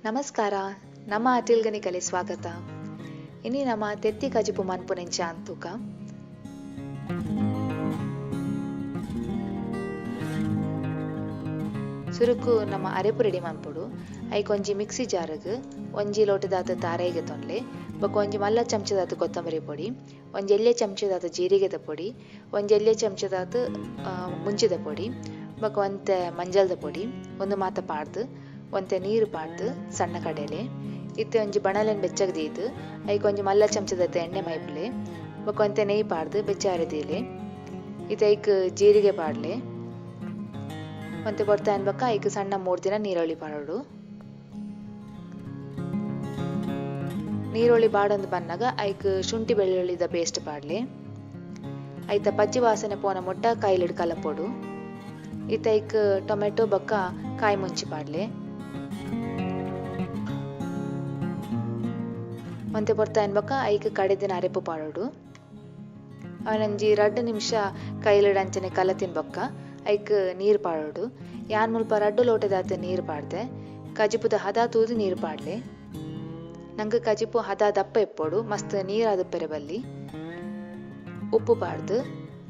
ನಮಸ್ಕಾರ. ನಮ್ಮ ಆಟಿಲ್ಗನಿಕಲಿ ಸ್ವಾಗತ. ಇನಿ ನಮ್ಮ ತೆತ್ತಿ ಕಜಿಪು ಮನ್ಪುನೆಂಚ ಅಂತೂಕ ಸುರುಕು ನಮ್ಮ ಅರೆಪು ರೆಡಿ ಮನ್ಪುಡು. ಐಕ್ ಒಂಜಿ ಮಿಕ್ಸಿ ಜಾರ್ಗ್ ಒಂಜಿ ಲೋಟದಾತ ತಾರೈಗೆ ತೊನ್ಲೆ ಬೊಕ ಒಂಜಿ ಮಲ್ಲ ಚಮಚದಾತ ಕೊತ್ತಂಬರಿ ಪೊಡಿ, ಒಂಜಿ ಎಲ್ಲೆ ಚಮಚದಾತ ಜೀರಿಗೆದ ಪೊಡಿ, ಒಂಜಿ ಎಲ್ಲೆ ಚಮಚದಾತ ಮುಂಚಿದ ಪೊಡಿ, ಬೊಕ ಒಂತೆ ಮಂಜಲ್ದ ಪೊಡಿ ಒಂದು ಮಾತ ಪಾಡ್ದು ಒಂತೆ ನೀರು ಪಾಡ್ದು ಸಣ್ಣ ಕಡಲೆ ಇತ್ತೆ ಒಂಜಿ ಬಣಲೆನ್ ಬೆಚ್ಚಗೆ ದೀದು ಐಕ್ ಒಂಜಿ ಮಲ್ಲ ಚಮಚದತ್ತ ಎಣ್ಣೆ ಮೈಪುಲೆ ಬೊಕ ಒಂತೆ ನೆಯ್ ಪಾಡ್ದು ಬೆಚ್ಚಾರೆ ದೀಲೆ ಇತ್ತೆ ಐಕ್ ಜೀರಿಗೆ ಪಾಡ್ಲೆ ಒಂತೆ ಕೊಡ್ತಾ ಅನ್ಬಕ್ಕ ಐಕ್ ಸಣ್ಣ 3 ದಿನ ನೀರುಳ್ಳಿ ಪಾಡೋಡು. ನೀರುಳ್ಳಿ ಬಾಡೊಂದು ಬನ್ನಾಗ ಐಕ್ ಶುಂಠಿ ಬೆಳ್ಳುಳ್ಳಿದ ಪೇಸ್ಟ್ ಪಾಡ್ಲೆ ಐತ ಪಜ್ಜಿ ವಾಸನೆ ಪೋನ ಮುಟ್ಟ ಕೈಲಿಡ್ ಕಲಪೊಡು. ಇತ್ತ ಐಕ್ ಟೊಮೆಟೊ ಬೊಕ್ಕ ಕಾಯಿ ಮುಂಚಿ ಪಾಡ್ಲೆ ಒಂತೆ ಪೊರ್ತಾ ಅನ್ಬಕ್ಕ ಐಕ್ ಕಡೆದಿನ ಅರೆಪು ಪಾಡೋಡು. ಅವನಂಜಿ 2 ನಿಮಿಷ ಕೈಲಿಡ್ ಅಂಚನೆ ಕಲತಿನ ಬೊಕ್ಕ ಐಕ್ ನೀರು ಪಾಡೋಡು. ಯಾನ್ ಮುಲ್ಪ 2 ಲೋಟದಾತ ನೀರು ಪಾಡ್ದೆ ಕಜಿಪುದ ಹದ ತೂದು ನೀರು ಪಾಡ್ಲೆ. ನಂಗೆ ಕಜಿಪು ಹದ ದಪ್ಪ ಎಪ್ಪೋಡು ಮಸ್ತ್ ನೀರಾದ ಪೆರೆಬಲ್ಲಿ ಉಪ್ಪು ಪಾಡ್ದು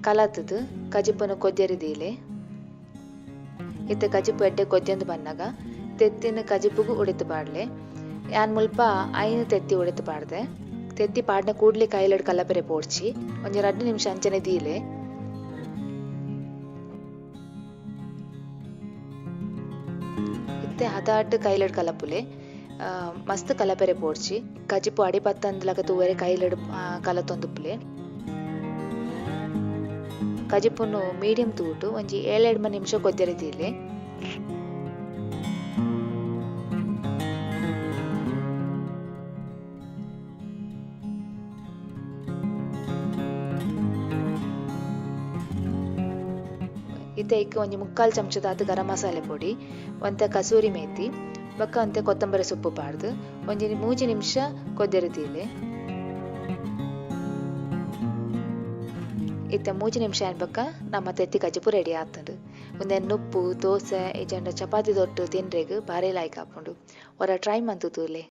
ಕಲತದು ಕಜಿಪುನ ಕೊದ್ಯರಿದೀಲೆ ಇತ್ತೆ ಕಜಿಪು ಎಡ್ಡೆ ಕೊದ್ಯಂದು ಬನ್ನಾಗ ತೆತ್ತಿನ ಕಜಿಪುಗು ಉಡಿತು ಪಾಡ್ಲೆ. ಯಾನ್ ಮುಲ್ಪ 5 ತೆತ್ತಿ ಉಡಿತು ಪಾಡ್ದೆ. ತೆತ್ತಿ ಪಾಡ್ನ ಕೂಡ್ಲಿ ಕೈಲಡ್ ಕಲಪೆರೆ ಪೋಡ್ಚಿ ಒಂಜಿ 2 ನಿಮಿಷ ಅಂಚನೆ ದೀಲೆ ಇತ್ತೆ ಹದಾಟ್ ಕೈಲಡ್ ಕಲಪುಲೆ ಮಸ್ತ್ ಕಲಪೆರೆ ಪೋಡ್ಚಿ ಕಜಿಪು ಅಡಿ ಪತ್ತಂದ್ಲಕ ತೂವರೆ ಕೈಲಡ್ ಕಲತೊಂದುಪ್ಪುಲೆ ಕಜಿಪುನು ಮೀಡಿಯಂ ತೂಟು ಒಂಜಿ 7-8 ನಿಮಿಷ ಕೊದ್ಯರಿದೀಲೆ. ಇತ್ತೆ ಐಕ್ ಒಂಜಿ 3/4 ಚಮಚದಾತ ಗರಂ ಮಸಾಲೆ ಪೊಡಿ, ಒಂತೆ ಕಸೂರಿ ಮೇಥಿ ಬೊಕ್ಕ ಒಂತೆ ಕೊತ್ತಂಬರಿ ಸೊಪ್ಪು ಪಾಡ್ದು ಒಂಜಿ 3 ನಿಮಿಷ ಕೊದ್ಯರಿದೀಲೆ ಇತ್ತೆ 3 ನಿಮಿಷ ಅನ್ಬಕ್ಕ ನಮ್ಮ ತೆತ್ತಿ ಕಜಿಪು ರೆಡಿ ಆತುಂಡು. ಒಂದೆ ನುಪ್ಪು ದೋಸೆ ಇಜಂಡ ಚಪಾತಿ ದೊಟ್ಟು ತಿನ್ರೆಗ್ ಬಾರಿ ಲಾಯ್ಕ್ ಆಪುಂಡು. ಒರ ಟ್ರೈ ಮಂತು ತೂಲೆ.